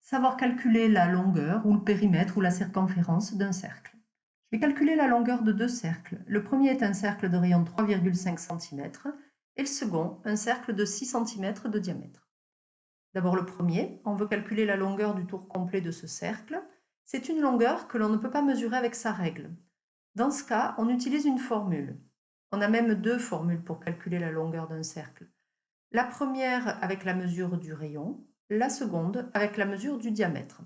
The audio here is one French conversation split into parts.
Savoir calculer la longueur ou le périmètre ou la circonférence d'un cercle. Je vais calculer la longueur de deux cercles. Le premier est un cercle de rayon de 3,5 cm et le second, un cercle de 6 cm de diamètre. D'abord le premier, on veut calculer la longueur du tour complet de ce cercle. C'est une longueur que l'on ne peut pas mesurer avec sa règle. Dans ce cas, on utilise une formule. On a même deux formules pour calculer la longueur d'un cercle. La première avec la mesure du rayon, la seconde avec la mesure du diamètre.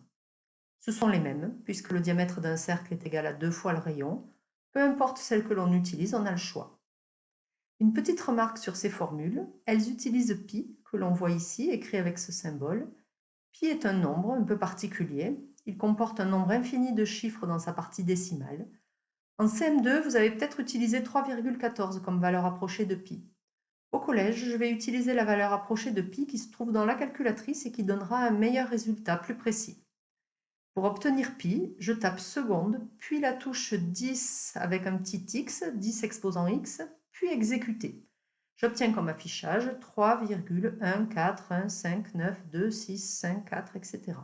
Ce sont les mêmes, puisque le diamètre d'un cercle est égal à 2 fois le rayon. Peu importe celle que l'on utilise, on a le choix. Une petite remarque sur ces formules, elles utilisent pi, que l'on voit ici, écrit avec ce symbole. Pi est un nombre un peu particulier. Il comporte un nombre infini de chiffres dans sa partie décimale. En CM2, vous avez peut-être utilisé 3,14 comme valeur approchée de pi. Au collège, je vais utiliser la valeur approchée de pi qui se trouve dans la calculatrice et qui donnera un meilleur résultat plus précis. Pour obtenir pi, je tape seconde, puis la touche 10 avec un petit x, 10 exposant x, puis exécuter. J'obtiens comme affichage 3,14159265265, etc.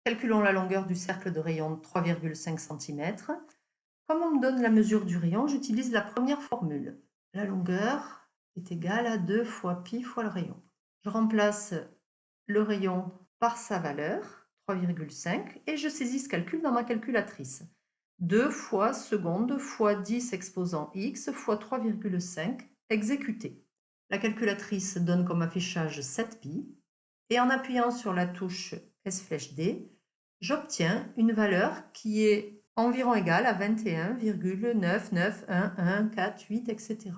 Calculons la longueur du cercle de rayon de 3,5 cm. Comme on me donne la mesure du rayon, j'utilise la première formule. La longueur est égale à 2 fois pi fois le rayon. Je remplace le rayon par sa valeur, 3,5, et je saisis ce calcul dans ma calculatrice. 2 fois seconde fois 10 exposant x fois 3,5, exécuter. La calculatrice donne comme affichage 7pi, et en appuyant sur la touche S flèche D, j'obtiens une valeur qui est environ égale à 21,99114,8, etc.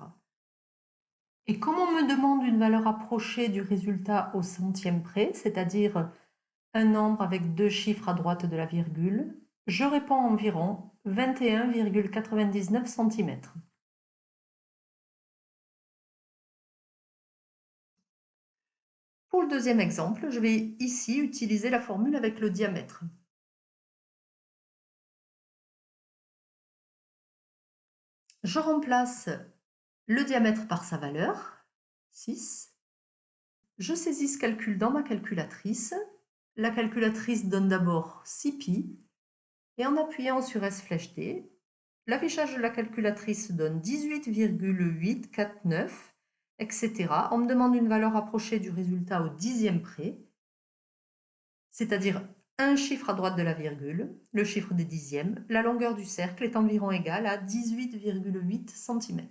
Et comme on me demande une valeur approchée du résultat au centième près, c'est-à-dire un nombre avec deux chiffres à droite de la virgule, je réponds environ 21,99 cm. Pour le deuxième exemple, je vais ici utiliser la formule avec le diamètre. Je remplace le diamètre par sa valeur, 6. Je saisis ce calcul dans ma calculatrice. La calculatrice donne d'abord 6pi, et en appuyant sur S flèche D, l'affichage de la calculatrice donne 18,849, etc. On me demande une valeur approchée du résultat au dixième près, c'est-à-dire un chiffre à droite de la virgule, le chiffre des dixièmes. La longueur du cercle est environ égale à 18,8 cm.